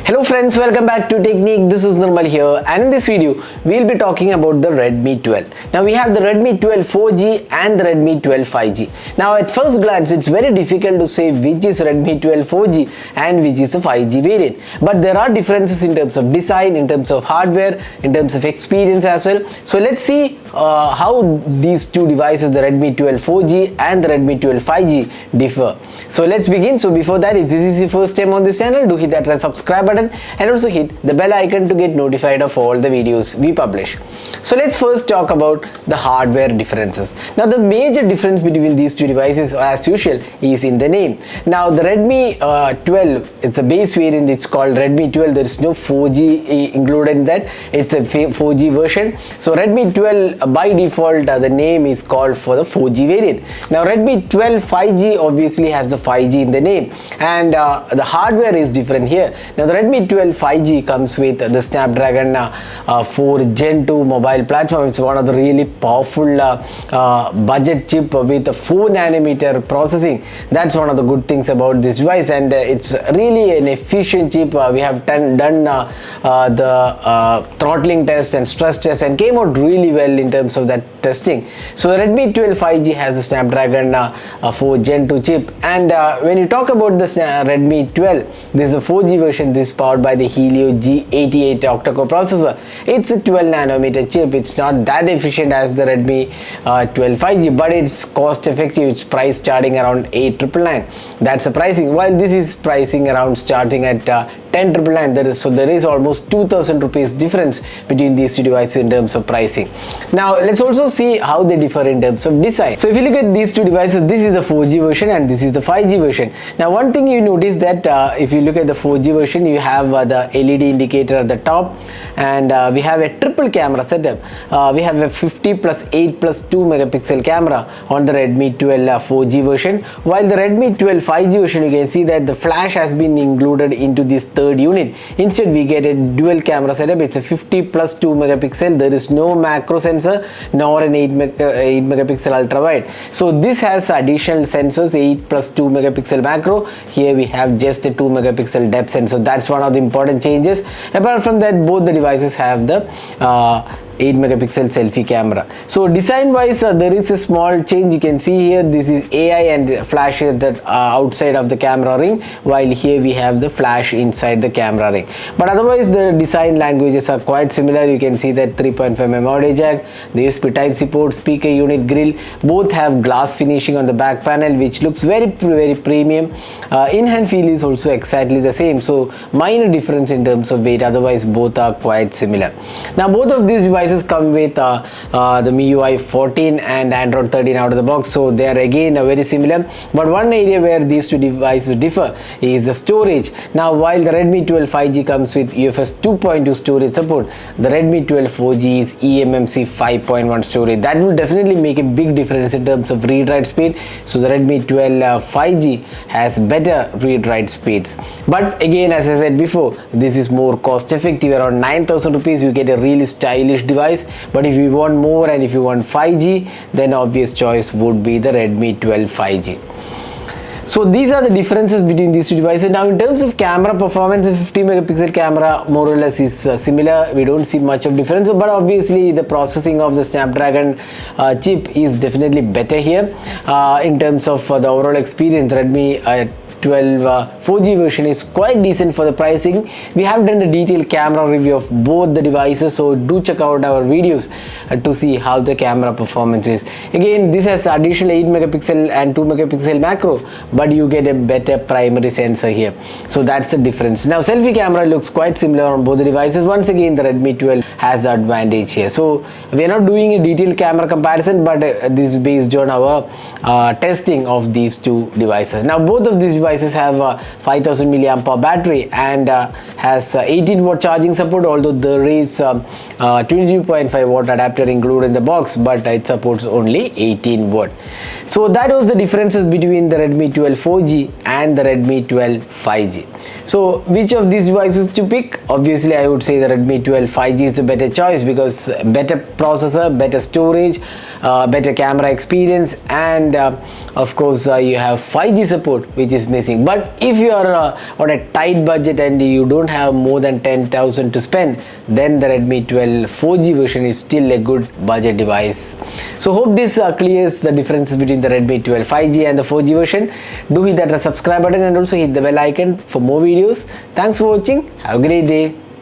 Hello friends, welcome back to Technique. This is Nirmal here, and in this video we'll be talking about the Redmi 12. Now we have the Redmi 12 4G and the Redmi 12 5G. Now at first glance it's very difficult to say which is Redmi 12 4G and which is a 5G variant. But there are differences in terms of design, in terms of hardware, in terms of experience as well. So let's see how these two devices, the Redmi 12 4G and the Redmi 12 5G, differ. So let's begin. So before that, if this is your first time on this channel, do hit that red subscribe button and also hit the bell icon to get notified of all the videos we publish. So let's first talk about the hardware differences. Now the major difference between these two devices, as usual, is in the name. Now the Redmi 12, it's a base variant, it's called Redmi 12. There is no 4G included in that. It's a 4G version. So Redmi 12 by default the name is called for the 4G variant. Now Redmi 12 5G obviously has the 5G in the name, and the hardware is different here. Now the Redmi 12 5G comes with the Snapdragon 4 Gen 2 mobile platform. It's one of the really powerful budget chip with a 4nm processing. That's one of the good things about this device, and it's really an efficient chip. We have done the throttling test and stress test and came out really well in terms of that testing. So the Redmi 12 5G has a Snapdragon 4 Gen 2 chip, and when you talk about the Redmi 12, this is a 4G version. This is powered by the Helio G88 octa-core processor. It's a 12nm chip. It's not that efficient as the Redmi 12 5G, but it's cost effective. It's priced starting around 8,999. That's the pricing, while this is pricing around starting at 10,999. There is almost 2,000 rupees difference between these two devices in terms of pricing. Now let's also see how they differ in terms of design. So if you look at these two devices, this is the 4G version and this is the 5G version. Now one thing you notice that if you look at the 4G version, you have the LED indicator at the top, and we have a triple camera setup. We have a 50 plus 8 plus 2 megapixel camera on the Redmi 12 4G version, while the Redmi 12 5G version, you can see that the flash has been included into this third unit. Instead we get a dual camera setup. It's a 50 plus 2 megapixel. There is no macro sensor nor an 8 megapixel ultra wide. So this has additional sensors, 8 plus 2 megapixel macro. Here we have just a 2 megapixel depth sensor. That's one of the important changes. Apart from that, both the devices have the 8 megapixel selfie camera. So design wise, there is a small change. You can see here this is AI and flash that outside of the camera ring, while here we have the flash inside the camera ring. But otherwise the design languages are quite similar. You can see that 3.5mm audio jack, the USB Type-C port, speaker unit, grill, both have glass finishing on the back panel, which looks very premium. In-hand feel is also exactly the same, so minor difference in terms of weight. Otherwise both are quite similar. Now both of these devices come with the MIUI 14 and Android 13 out of the box, so they are again very similar. But one area where these two devices differ is the storage. Now while the Redmi 12 5G comes with UFS 2.2 storage support, the Redmi 12 4G is eMMC 5.1 storage. That will definitely make a big difference in terms of read-write speed. So the Redmi 12 5G has better read-write speeds. But again, as I said before, this is more cost effective. Around 9,000 rupees you get a really stylish device. But if you want more and if you want 5G, then obvious choice would be the Redmi 12 5G. So these are the differences between these two devices. Now in terms of camera performance, the 50 megapixel camera more or less is similar. We don't see much of difference, but obviously the processing of the Snapdragon chip is definitely better here. In terms of the overall experience, Redmi 12 4G version is quite decent for the pricing. We have done the detailed camera review of both the devices, so do check out our videos to see how the camera performance is. Again, this has additional 8 megapixel and 2 megapixel macro, but you get a better primary sensor here, so that's the difference. Now selfie camera looks quite similar on both the devices. Once again, the Redmi 12 has the advantage here. So we are not doing a detailed camera comparison, but this is based on our testing of these two devices. Now both of these devices have a 5000 mAh battery and has 18 watt charging support, although there is 22.5 watt adapter included in the box, but it supports only 18 watt. So that was the differences between the Redmi 12 4G and the Redmi 12 5G. So which of these devices to pick? Obviously I would say the Redmi 12 5G is the better choice because better processor, better storage, better camera experience, and of course you have 5G support, which is missing. But if you are on a tight budget and you don't have more than 10,000 to spend, then the Redmi 12 4G version is still a good budget device. So hope this clears the differences between the Redmi 12 5G and the 4G version. Do hit that subscribe button and also hit the bell icon for more videos. Thanks for watching. Have a great day.